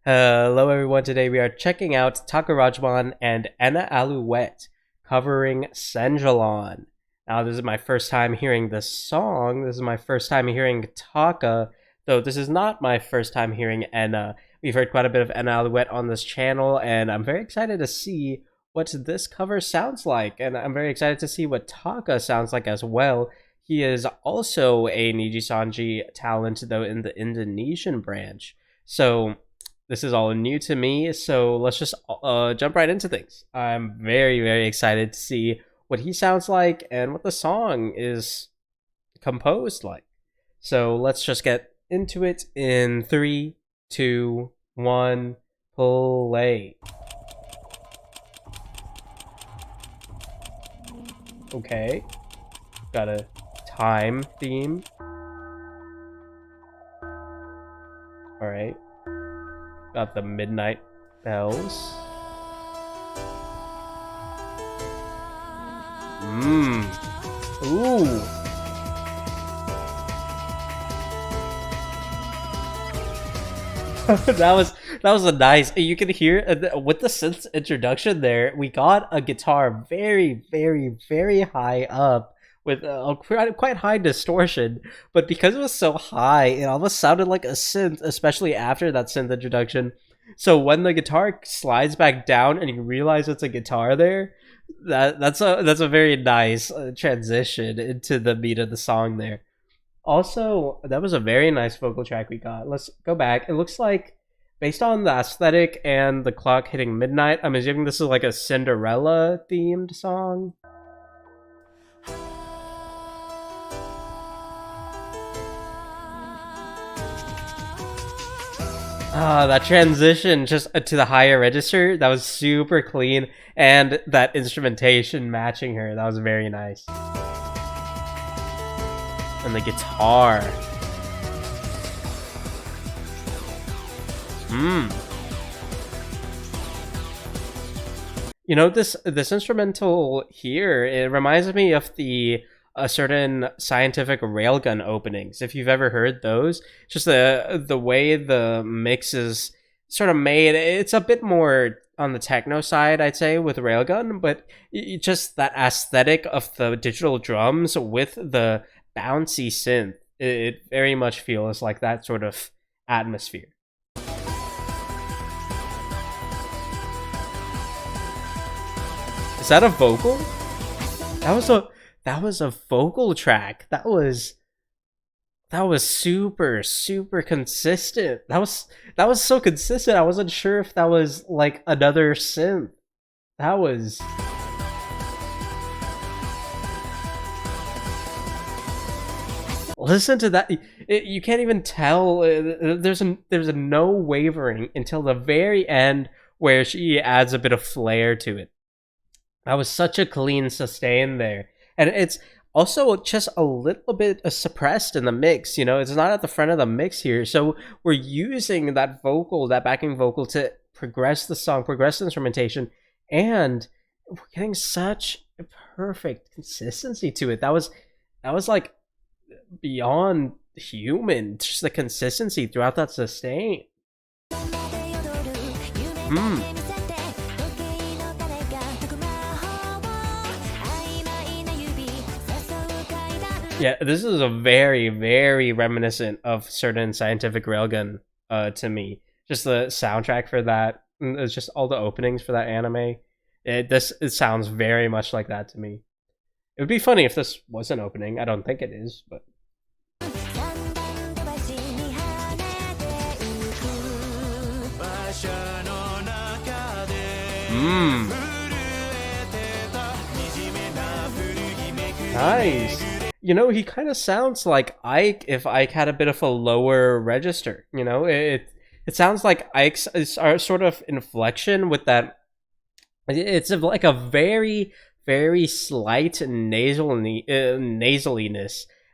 Hello everyone, today we are checking out Taka Radjiman Enna Alouette covering Cendrillon. Now this is my first time hearing this song, this is my first time hearing Taka, though this is not my first time hearing Enna. We've heard quite a bit of Enna Alouette on this channel, and I'm very excited to see what this cover sounds like, and I'm very excited to see what Taka sounds like as well. He is also a Nijisanji talent, though in the Indonesian branch. So this is all new to me, so let's just jump right into things. I'm very excited to see what he sounds like and what the song is composed like. So let's just get into it in 3, 2, 1, play. Okay, got a time theme. Alright. Got the midnight bells. Ooh. that was a nice. You can hear with the synth introduction there. We got a guitar very high up with a quite high distortion, but because it was so high, it almost sounded like a synth, especially after that synth introduction. So when the guitar slides back down and you realize it's a guitar there, that's a very nice transition into the meat of the song there. Also, that was a very nice vocal track we got. Let's go back. It looks like, based on the aesthetic and the clock hitting midnight, I'm assuming this is like a Cinderella themed song. That transition just to the higher register, that was super clean, and that instrumentation matching her, that was very nice. And the guitar. You know, this instrumental here, it reminds me of a certain scientific railgun openings, if you've ever heard those. Just the way the mix is sort of made, it's a bit more on the techno side, I'd say, with railgun, but just that aesthetic of the digital drums with the bouncy synth, it very much feels like that sort of atmosphere. Is that a vocal? That was a vocal track. That was super consistent. That was so consistent. I wasn't sure if that was like another synth. That was. Listen to that. You can't even tell. There's a no wavering until the very end, where she adds a bit of flair to it. That was such a clean sustain there. And it's also just a little bit suppressed in the mix, you know, it's not at the front of the mix here. So we're using that vocal, that backing vocal, to progress the song, progress the instrumentation, and we're getting such a perfect consistency to it. That was like beyond human, just the consistency throughout that sustain. Yeah, this is a very reminiscent of certain scientific railgun to me. Just the soundtrack for that, it's just all the openings for that anime. It sounds very much like that to me. It would be funny if this was an opening. I don't think it is, but. Nice. You know, he kind of sounds like Ike if Ike had a bit of a lower register. You know, it sounds like Ike's sort of inflection with that. It's like a very slight nasaliness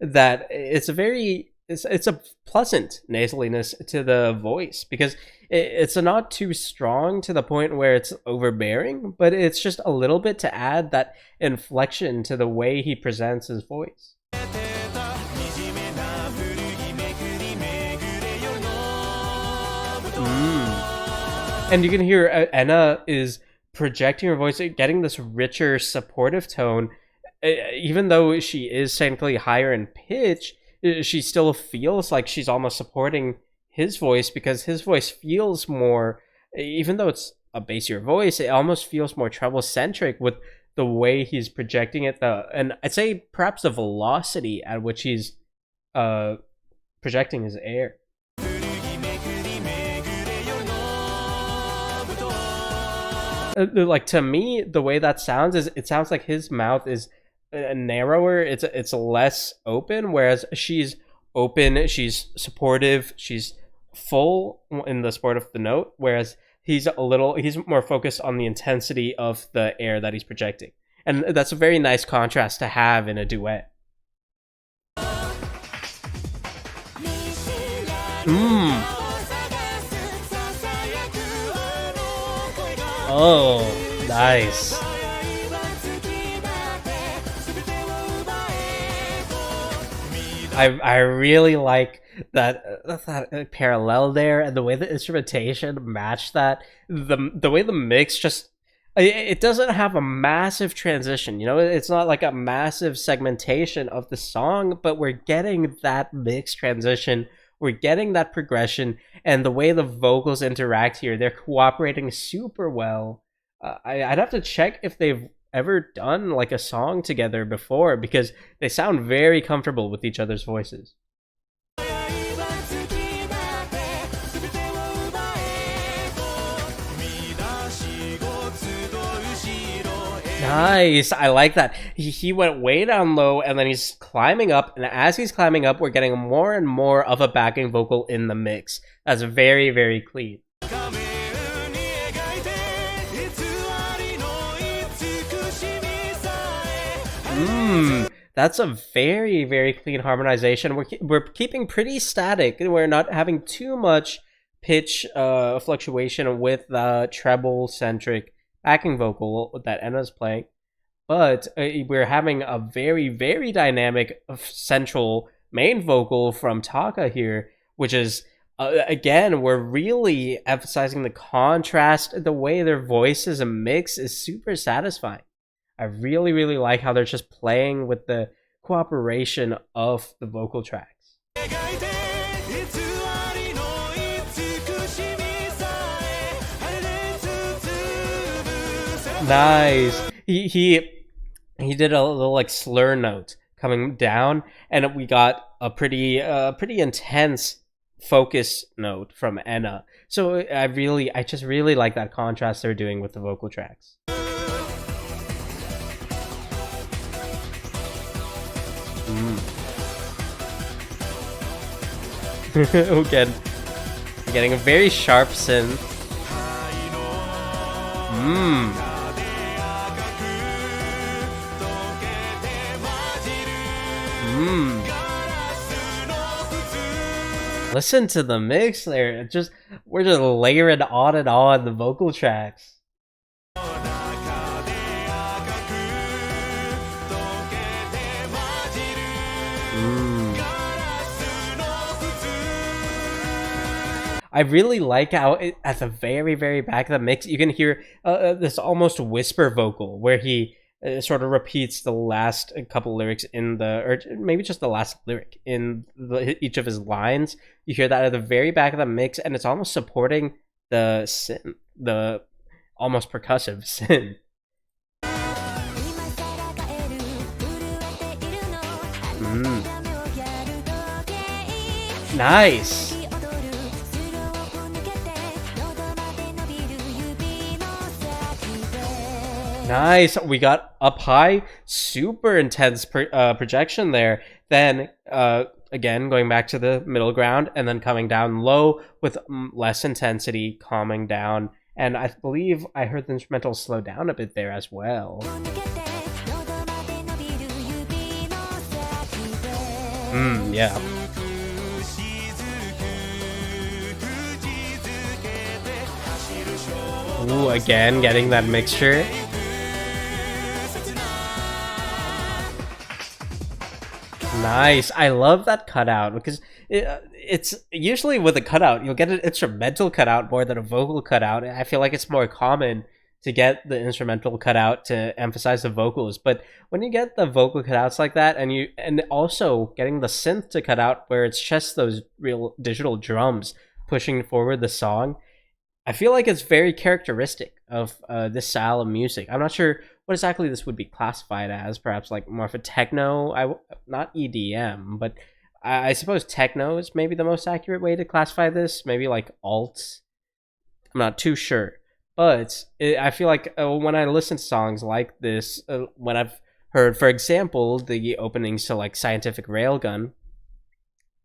that it's a pleasant nasaliness to the voice, because it's not too strong to the point where it's overbearing, but it's just a little bit to add that inflection to the way he presents his voice. And you can hear Enna is projecting her voice, getting this richer, supportive tone. Even though she is technically higher in pitch, she still feels like she's almost supporting his voice, because his voice feels more, even though it's a bassier voice, it almost feels more treble-centric with the way he's projecting it. And I'd say perhaps the velocity at which he's projecting his air. Like, to me, the way that sounds is, it sounds like his mouth is narrower, it's less open, whereas she's open, she's supportive, she's full in the support of the note, whereas he's more focused on the intensity of the air that he's projecting. And that's a very nice contrast to have in a duet. Oh, nice. I really like that parallel there, and the way the instrumentation matched that. The way the mix just, it doesn't have a massive transition, you know, it's not like a massive segmentation of the song, but we're getting that mix transition, we're getting that progression, and the way the vocals interact here, they're cooperating super well. I'd have to check if they've ever done like a song together before, because they sound very comfortable with each other's voices. Nice, I like that. He went way down low and then he's climbing up, and as he's climbing up, we're getting more and more of a backing vocal in the mix. That's very, very clean. That's a very, very clean harmonization. We're keeping pretty static. We're not having too much pitch fluctuation with the treble-centric backing vocal that Enna's playing. But we're having a very, very dynamic central main vocal from Taka here, which is, again, we're really emphasizing the contrast. The way their voices and mix is super satisfying. I really, really like how they're just playing with the cooperation of the vocal tracks. Nice. He did a little like slur note coming down, and we got a pretty intense focus note from Enna. So I just really like that contrast they're doing with the vocal tracks. Again, we're getting a very sharp synth. Listen to the mix there. We're just layering on the vocal tracks. I really like how at the very, very back of the mix, you can hear this almost whisper vocal where he sort of repeats the last couple lyrics or maybe just the last lyric in each of his lines. You hear that at the very back of the mix, and it's almost supporting the synth, the almost percussive synth. Nice. Nice. We got up high, super intense projection there. Then again, going back to the middle ground, and then coming down low with less intensity, calming down. And I believe I heard the instrumental slow down a bit there as well. Yeah. Ooh, again, getting that mixture. Nice. I love that cutout because it's usually with a cutout, you'll get an instrumental cutout more than a vocal cutout. I feel like it's more common to get the instrumental cutout to emphasize the vocals, but when you get the vocal cutouts like that, and also getting the synth to cut out where it's just those real digital drums pushing forward the song, I feel like it's very characteristic of this style of music. I'm not sure what exactly this would be classified as, perhaps like more of a techno, not EDM, but I suppose techno is maybe the most accurate way to classify this, maybe like alt. I'm not too sure. But I feel like when I listen to songs like this, when I've heard, for example, the openings to like Scientific Railgun,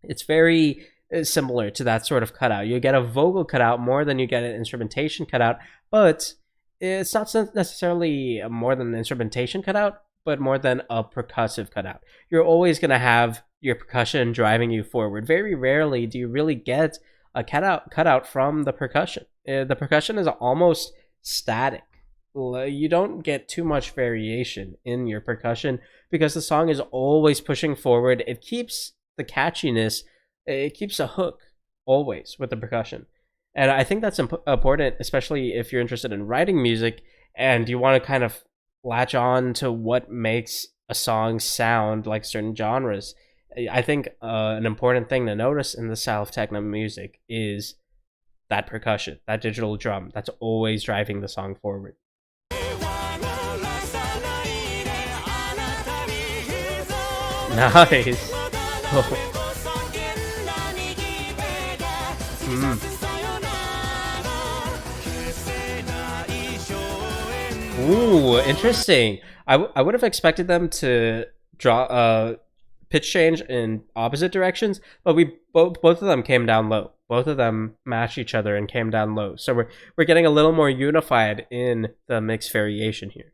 it's very similar to that sort of cutout. You get a vocal cutout more than you get an instrumentation cutout, but it's not necessarily more than an instrumentation cutout, but more than a percussive cutout. You're always going to have your percussion driving you forward. Very rarely do you really get a cutout from the percussion. The percussion is almost static. You don't get too much variation in your percussion because the song is always pushing forward. It keeps the catchiness. It keeps a hook always with the percussion. And I think that's important, especially if you're interested in writing music and you want to kind of latch on to what makes a song sound like certain genres. I think an important thing to notice in the style of techno music is that percussion, that digital drum that's always driving the song forward. Nice. Oh. Ooh, interesting. I would have expected them to draw pitch change in opposite directions, but both of them came down low. Both of them matched each other and came down low. So we're getting a little more unified in the mix variation here.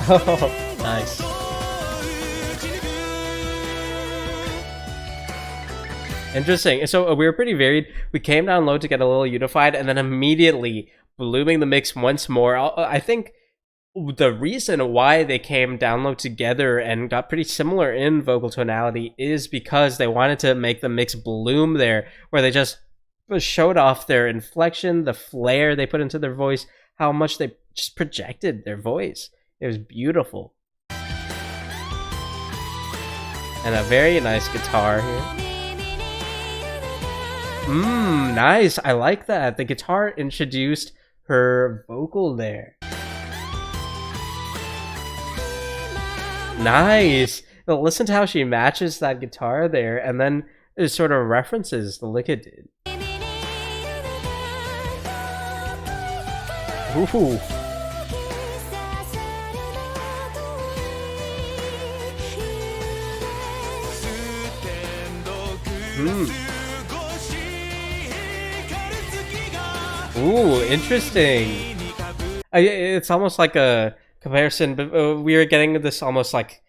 Oh, nice. Interesting. So we were pretty varied. We came down low to get a little unified, and then immediately blooming the mix once more. I think the reason why they came down low together and got pretty similar in vocal tonality is because they wanted to make the mix bloom there, where they just showed off their inflection, the flair they put into their voice, how much they just projected their voice. It was beautiful. And a very nice guitar here. Nice. I like that. The guitar introduced her vocal there. Nice. Listen to how she matches that guitar there, and then it sort of references the lick it did. Ooh. Ooh, interesting. It's almost like a comparison, but we were getting this almost like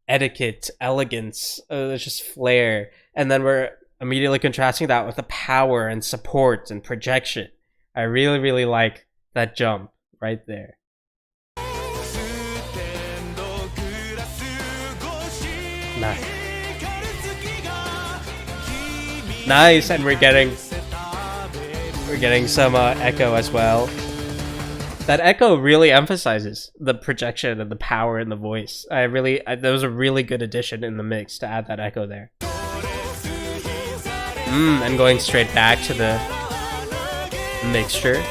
etiquette, elegance, just flair, and then we're immediately contrasting that with the power and support and projection. I really, really like that jump right there. Nice. Nice, and we're getting some echo as well. That echo really emphasizes the projection and the power in the voice. That was a really good addition in the mix to add that echo there. And going straight back to the mixture.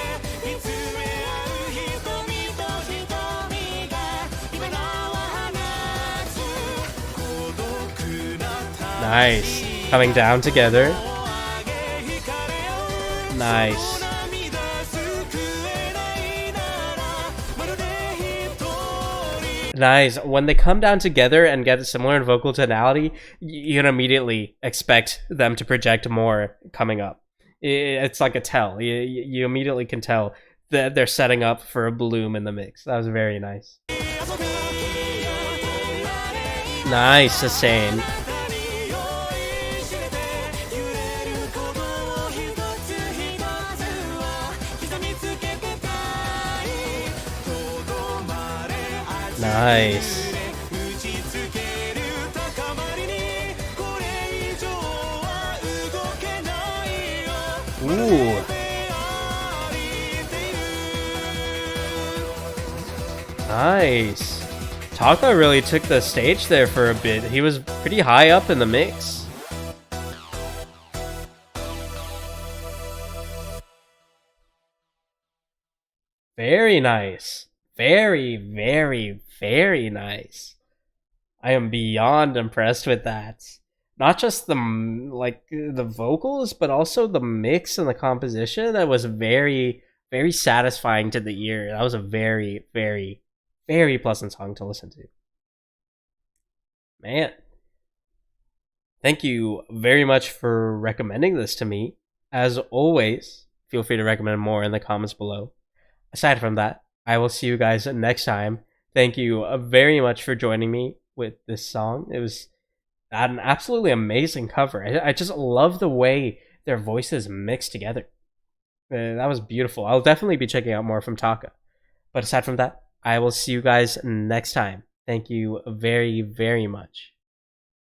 Nice. Coming down together. Nice. Nice. When they come down together and get a similar vocal tonality, you can immediately expect them to project more coming up. It's like a tell. You immediately can tell that they're setting up for a bloom in the mix. That was very nice. Nice, sustain. Nice. Ooh. Nice. Taka really took the stage there for a bit. He was pretty high up in the mix. Very nice. Very, very, very nice. I am beyond impressed with that. Not just the vocals, but also the mix and the composition. That was very, very satisfying to the ear. That was a very, very, very pleasant song to listen to. Man. Thank you very much for recommending this to me. As always, feel free to recommend more in the comments below. Aside from that, I will see you guys next time. Thank you very much for joining me with this song. It was an absolutely amazing cover. I just love the way their voices mix together. That was beautiful. I'll definitely be checking out more from Taka. But aside from that, I will see you guys next time. Thank you very, very much.